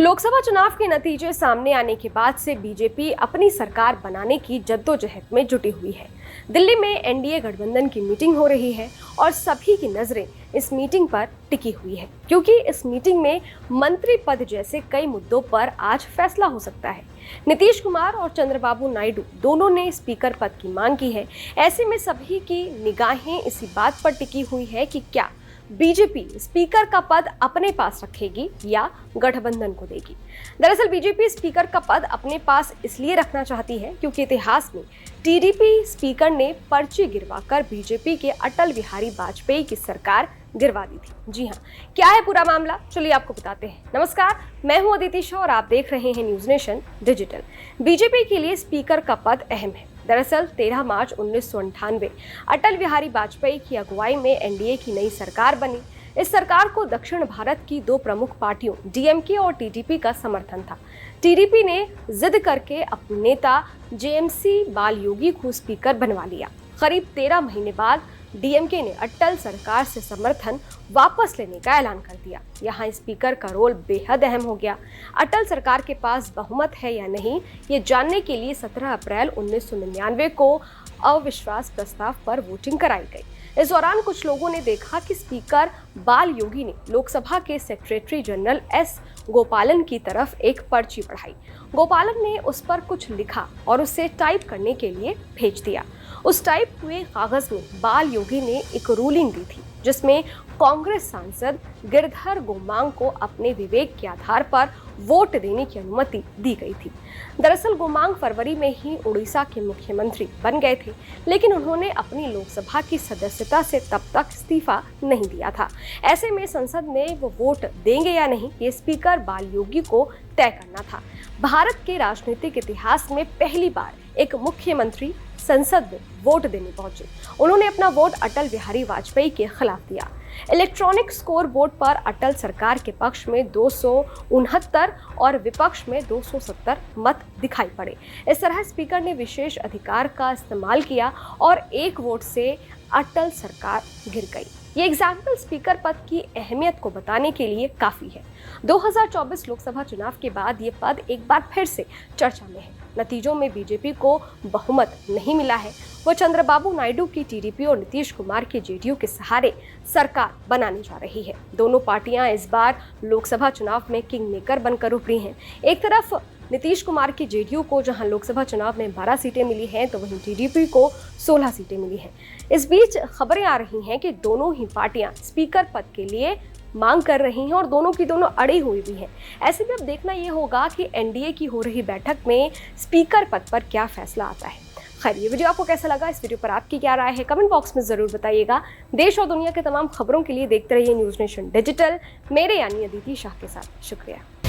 लोकसभा चुनाव के नतीजे सामने आने के बाद से बीजेपी अपनी सरकार बनाने की जद्दोजहद में जुटी हुई है। दिल्ली में एनडीए गठबंधन की मीटिंग हो रही है और सभी की नजरें इस मीटिंग पर टिकी हुई है, क्योंकि इस मीटिंग में मंत्री पद जैसे कई मुद्दों पर आज फैसला हो सकता है। नीतीश कुमार और चंद्रबाबू नायडू दोनों ने स्पीकर पद की मांग की है। ऐसे में सभी की निगाहें इसी बात पर टिकी हुई है कि क्या बीजेपी स्पीकर का पद अपने पास रखेगी या गठबंधन को देगी। दरअसल बीजेपी स्पीकर का पद अपने पास इसलिए रखना चाहती है क्योंकि इतिहास में टीडीपी स्पीकर ने पर्ची गिरवाकर बीजेपी के अटल बिहारी वाजपेयी की सरकार गिरवा दी थी। जी हाँ, क्या है पूरा मामला, चलिए आपको बताते हैं। नमस्कार, मैं हूं अदिति शाह और आप देख रहे हैं न्यूज नेशन डिजिटल। बीजेपी के लिए स्पीकर का पद अहम है। दरअसल 13 मार्च 1998 अटल बिहारी वाजपेयी की अगुवाई में एनडीए की नई सरकार बनी। इस सरकार को दक्षिण भारत की दो प्रमुख पार्टियों डीएमके और टीडीपी का समर्थन था। टीडीपी ने जिद करके अपने नेता जेएमसी बालयोगी को स्पीकर बनवा लिया। करीब 13 महीने बाद डीएमके ने अटल सरकार से समर्थन वापस लेने का ऐलान कर दिया। यहाँ स्पीकर का रोल बेहद अहम हो गया। अटल सरकार के पास बहुमत है या नहीं, ये जानने के लिए 17 अप्रैल 1999 को अविश्वास प्रस्ताव पर वोटिंग कराई गई। इस दौरान कुछ लोगों ने देखा कि स्पीकर बालयोगी ने लोकसभा के सेक्रेटरी जनरल एस गोपालन की तरफ एक पर्ची बढ़ाई। गोपालन ने उस पर कुछ लिखा और उसे टाइप करने के लिए भेज दिया। उस टाइप हुए कागज में बालयोगी ने एक रूलिंग दी थी जिसमें कांग्रेस सांसद गिरधर गोमांग को अपने विवेक के आधार पर वोट देने की अनुमति दी गई थी। दरअसल गोमांग फरवरी में ही उड़ीसा के मुख्यमंत्री बन गए थे, लेकिन उन्होंने अपनी लोकसभा की सदस्यता से तब तक इस्तीफा नहीं दिया था। ऐसे में संसद में वो वोट देंगे या नहीं, ये स्पीकर बालयोगी को तय करना था। भारत के राजनीतिक इतिहास में पहली बार एक मुख्यमंत्री संसद में वोट देने पहुंचे। उन्होंने अपना वोट अटल बिहारी वाजपेयी के खिलाफ दिया। इलेक्ट्रॉनिक स्कोर बोर्ड पर अटल सरकार के पक्ष में 269 और विपक्ष में 270 मत दिखाई पड़े। इस तरह स्पीकर ने विशेष अधिकार का इस्तेमाल किया और एक वोट से अटल सरकार गिर गई। ये एग्जाम्पल स्पीकर पद की अहमियत को बताने के लिए काफी है। 2024 लोकसभा चुनाव के बाद ये पद एक बार फिर से चर्चा में है। नतीजों में बीजेपी को बहुमत नहीं मिला है। वो चंद्रबाबू नायडू की टीडीपी और नीतीश कुमार के जेडीयू के सहारे सरकार बनाने जा रही है। दोनों पार्टियां इस बार लोकसभा चुनाव में किंग मेकर बनकर उभरी हैं। एक तरफ नीतीश कुमार की जेडीयू को जहां लोकसभा चुनाव में 12 सीटें मिली हैं, तो वहीं टीडीपी को 16 सीटें मिली हैं। इस बीच खबरें आ रही हैं कि दोनों ही पार्टियां स्पीकर पद के लिए मांग कर रही हैं और दोनों की दोनों अड़ी हुई भी हैं। ऐसे में अब देखना ये होगा कि एनडीए की हो रही बैठक में स्पीकर पद पर क्या फैसला आता है। खैर, ये वीडियो आपको कैसा लगा, इस वीडियो पर आपकी क्या राय है, कमेंट बॉक्स में जरूर बताइएगा। देश और दुनिया के तमाम खबरों के लिए देखते रहिए न्यूज नेशन डिजिटल, मेरे यानी अदिति शाह के साथ। शुक्रिया।